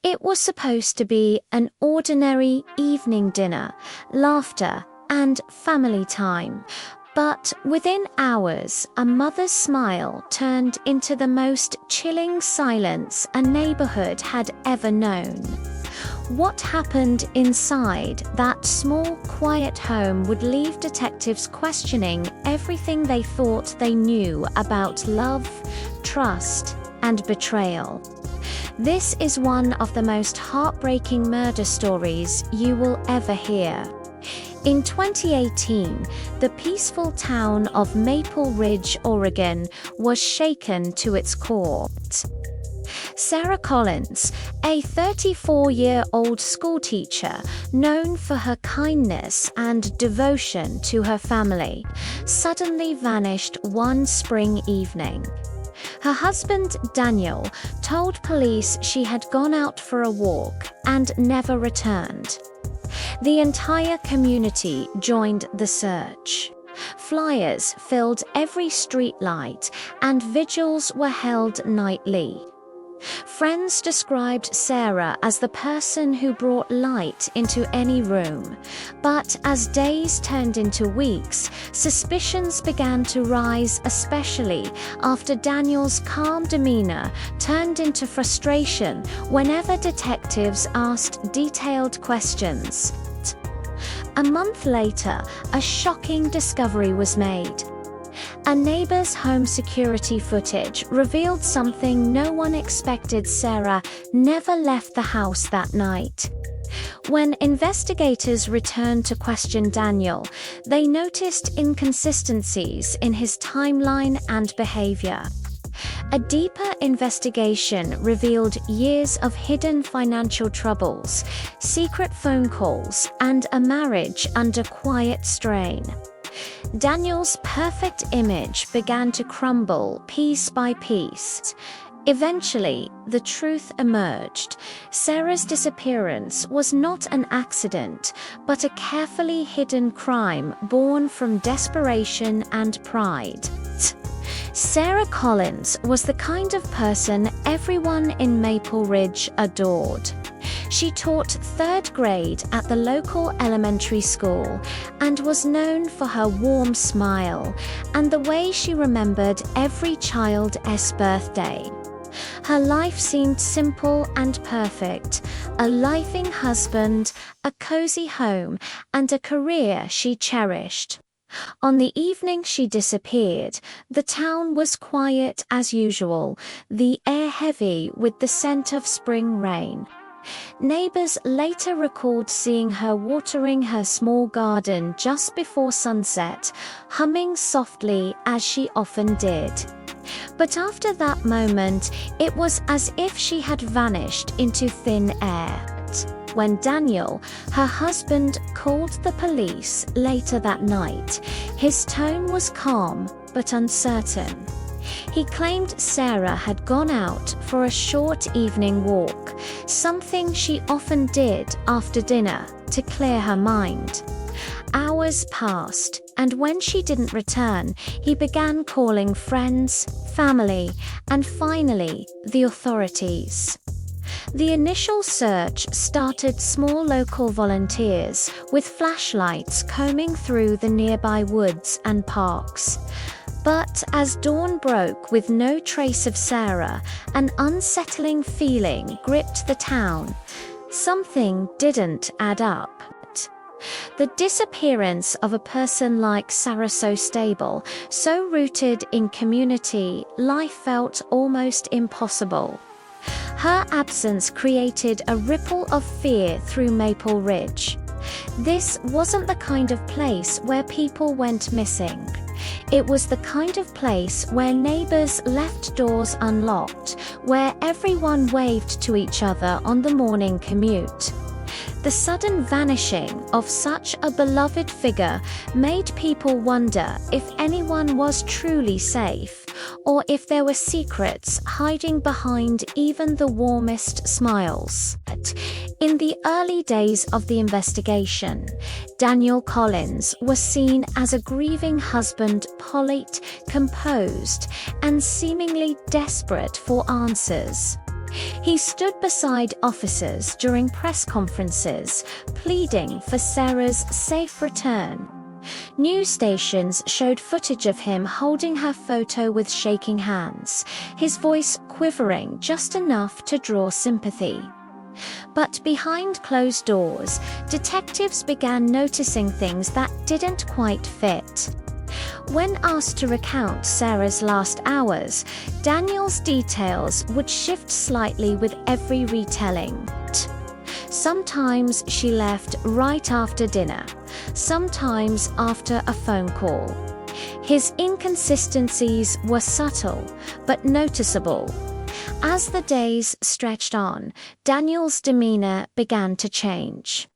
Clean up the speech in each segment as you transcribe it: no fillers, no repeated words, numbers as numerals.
It was supposed to be an ordinary evening dinner, laughter, and family time. But within hours, a mother's smile turned into the most chilling silence a neighborhood had ever known. What happened inside that small, quiet home would leave detectives questioning everything they thought they knew about love, trust, and betrayal. This is one of the most heartbreaking murder stories you will ever hear. In 2018, the peaceful town of Maple Ridge, Oregon, was shaken to its core. Sarah Collins, a 34-year-old schoolteacher known for her kindness and devotion to her family, suddenly vanished one spring evening. Her husband, Daniel, told police she had gone out for a walk and never returned. The entire community joined the search. Flyers filled every streetlight, and vigils were held nightly. Friends described Sarah as the person who brought light into any room. But as days turned into weeks, suspicions began to rise, especially after Daniel's calm demeanor turned into frustration whenever detectives asked detailed questions. A month later, a shocking discovery was made. A neighbor's home security footage revealed something no one expected. Sarah never left the house that night. When investigators returned to question Daniel, they noticed inconsistencies in his timeline and behavior. A deeper investigation revealed years of hidden financial troubles, secret phone calls, and a marriage under quiet strain. Daniel's perfect image began to crumble piece by piece. Eventually, the truth emerged. Sarah's disappearance was not an accident, but a carefully hidden crime born from desperation and pride. Sarah Collins was the kind of person everyone in Maple Ridge adored. She taught third grade at the local elementary school and was known for her warm smile and the way she remembered every child's birthday. Her life seemed simple and perfect: a loving husband, a cozy home, and a career she cherished. On the evening she disappeared, the town was quiet as usual, the air heavy with the scent of spring rain. Neighbors later recalled seeing her watering her small garden just before sunset, humming softly as she often did. But after that moment, it was as if she had vanished into thin air. When Daniel, her husband, called the police later that night, his tone was calm but uncertain. He claimed Sarah had gone out for a short evening walk, something she often did after dinner to clear her mind. Hours passed, and when she didn't return, he began calling friends, family, and finally, the authorities. The initial search started small. Local volunteers with flashlights combing through the nearby woods and parks. But as dawn broke with no trace of Sarah, an unsettling feeling gripped the town. Something didn't add up. The disappearance of a person like Sarah, so stable, so rooted in community life, felt almost impossible. Her absence created a ripple of fear through Maple Ridge. This wasn't the kind of place where people went missing. It was the kind of place where neighbors left doors unlocked, where everyone waved to each other on the morning commute. The sudden vanishing of such a beloved figure made people wonder if anyone was truly safe, or if there were secrets hiding behind even the warmest smiles. In the early days of the investigation, Daniel Collins was seen as a grieving husband, polite, composed, and seemingly desperate for answers. He stood beside officers during press conferences, pleading for Sarah's safe return. News stations showed footage of him holding her photo with shaking hands, his voice quivering just enough to draw sympathy. But behind closed doors, detectives began noticing things that didn't quite fit. When asked to recount Sarah's last hours, Daniel's details would shift slightly with every retelling. Sometimes she left right after dinner, sometimes after a phone call. His inconsistencies were subtle, but noticeable. As the days stretched on, Daniel's demeanor began to change.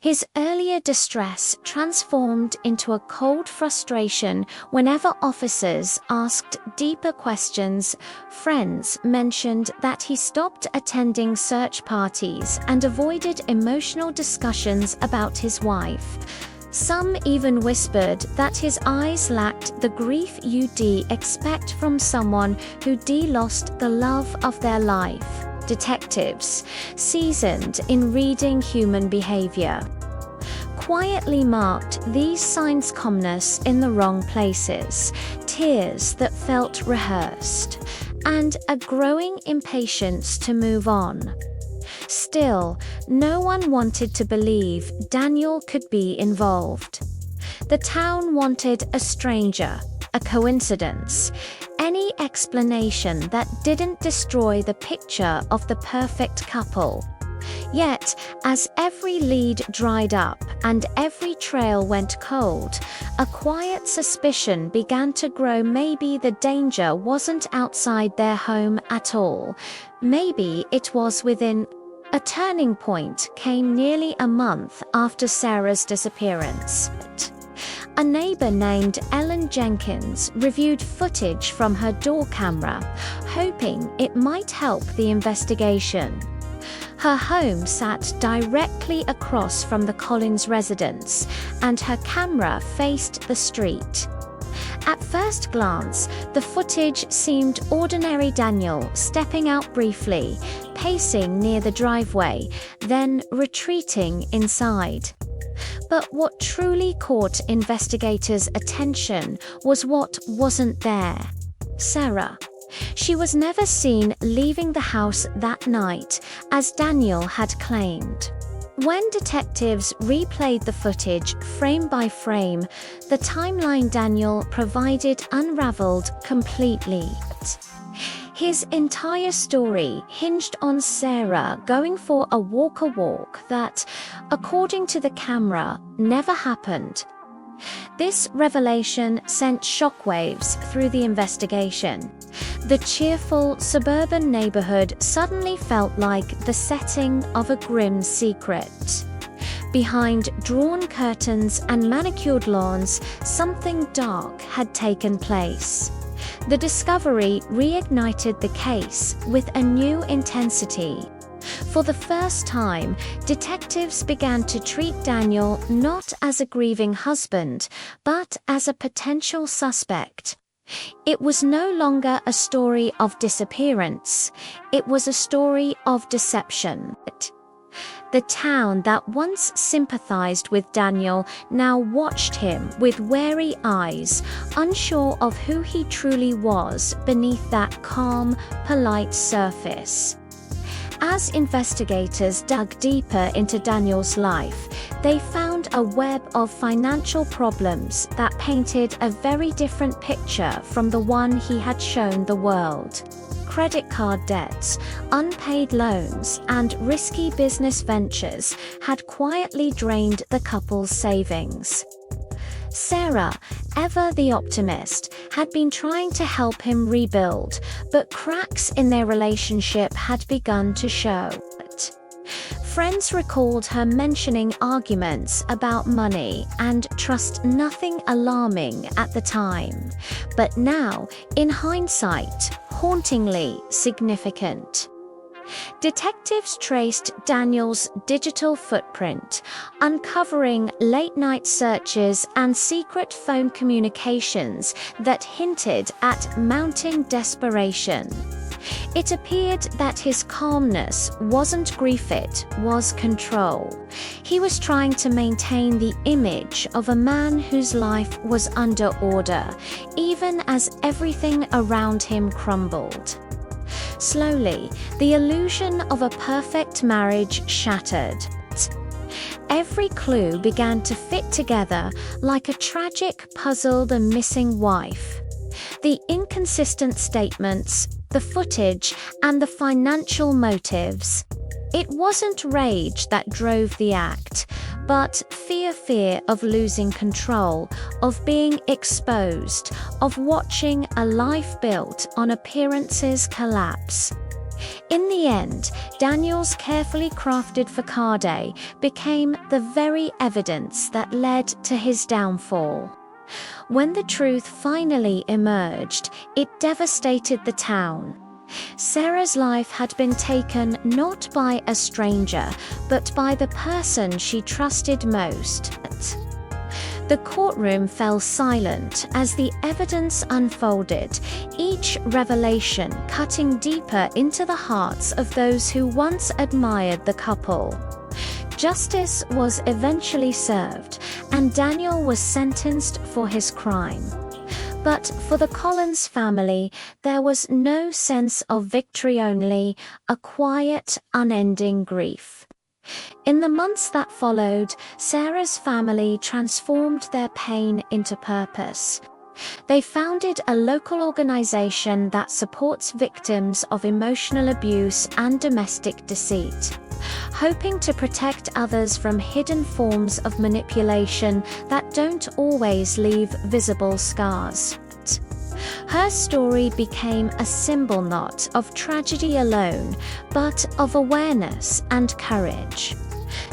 His earlier distress transformed into a cold frustration whenever officers asked deeper questions. Friends mentioned that he stopped attending search parties and avoided emotional discussions about his wife. Some even whispered that his eyes lacked the grief you'd expect from someone who lost the love of their life. Detectives, seasoned in reading human behavior, quietly marked these signs: calmness in the wrong places, tears that felt rehearsed, and a growing impatience to move on. Still, no one wanted to believe Daniel could be involved. The town wanted a stranger, a coincidence, any explanation that didn't destroy the picture of the perfect couple. Yet, as every lead dried up and every trail went cold, a quiet suspicion began to grow. Maybe the danger wasn't outside their home at all. Maybe it was within. A turning point came nearly a month after Sarah's disappearance. A neighbor named Ellen Jenkins reviewed footage from her door camera, hoping it might help the investigation. Her home sat directly across from the Collins residence, and her camera faced the street. At first glance, the footage seemed ordinary: Daniel stepping out briefly, pacing near the driveway, then retreating inside. But what truly caught investigators' attention was what wasn't there. Sarah. She was never seen leaving the house that night, as Daniel had claimed. When detectives replayed the footage frame by frame, the timeline Daniel provided unraveled completely. His entire story hinged on Sarah going for a walk that, according to the camera, never happened. This revelation sent shockwaves through the investigation. The cheerful suburban neighborhood suddenly felt like the setting of a grim secret. Behind drawn curtains and manicured lawns, something dark had taken place. The discovery reignited the case with a new intensity. For the first time, detectives began to treat Daniel not as a grieving husband, but as a potential suspect. It was no longer a story of disappearance. It was a story of deception. The town that once sympathized with Daniel now watched him with wary eyes, unsure of who he truly was beneath that calm, polite surface. As investigators dug deeper into Daniel's life, they found a web of financial problems that painted a very different picture from the one he had shown the world. Credit card debts, unpaid loans, and risky business ventures had quietly drained the couple's savings. Sarah, ever the optimist, had been trying to help him rebuild, but cracks in their relationship had begun to show. Friends recalled her mentioning arguments about money and trust, nothing alarming at the time, but now, in hindsight, hauntingly significant. Detectives traced Daniel's digital footprint, uncovering late-night searches and secret phone communications that hinted at mounting desperation. It appeared that his calmness wasn't grief, it was control. He was trying to maintain the image of a man whose life was under order, even as everything around him crumbled. Slowly, the illusion of a perfect marriage shattered. Every clue began to fit together like a tragic puzzle: the missing wife, the inconsistent statements, the footage, and the financial motives. It wasn't rage that drove the act, but fear of losing control, of being exposed, of watching a life built on appearances collapse. In the end, Daniel's carefully crafted facade became the very evidence that led to his downfall. When the truth finally emerged, it devastated the town. Sarah's life had been taken not by a stranger, but by the person she trusted most. The courtroom fell silent as the evidence unfolded, each revelation cutting deeper into the hearts of those who once admired the couple. Justice was eventually served, and Daniel was sentenced for his crime. But for the Collins family, there was no sense of victory, only a quiet, unending grief. In the months that followed, Sarah's family transformed their pain into purpose. They founded a local organization that supports victims of emotional abuse and domestic deceit, hoping to protect others from hidden forms of manipulation that don't always leave visible scars. Her story became a symbol not of tragedy alone, but of awareness and courage.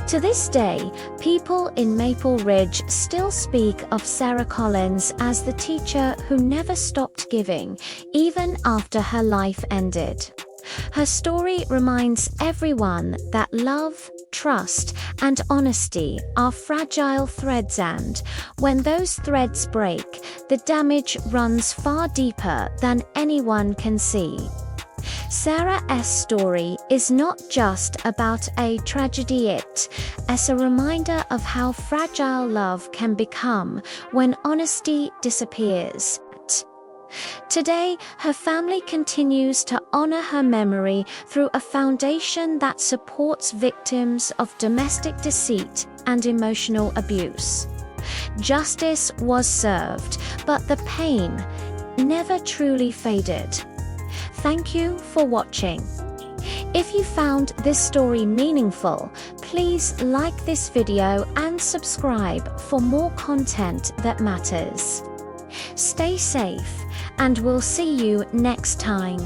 To this day, people in Maple Ridge still speak of Sarah Collins as the teacher who never stopped giving, even after her life ended. Her story reminds everyone that love, trust, and honesty are fragile threads, and when those threads break, the damage runs far deeper than anyone can see. Sarah's story is not just about a tragedy, it is a reminder of how fragile love can become when honesty disappears. Today, her family continues to honor her memory through a foundation that supports victims of domestic deceit and emotional abuse. Justice was served, but the pain never truly faded. Thank you for watching. If you found this story meaningful, please like this video and subscribe for more content that matters. Stay safe, and we'll see you next time.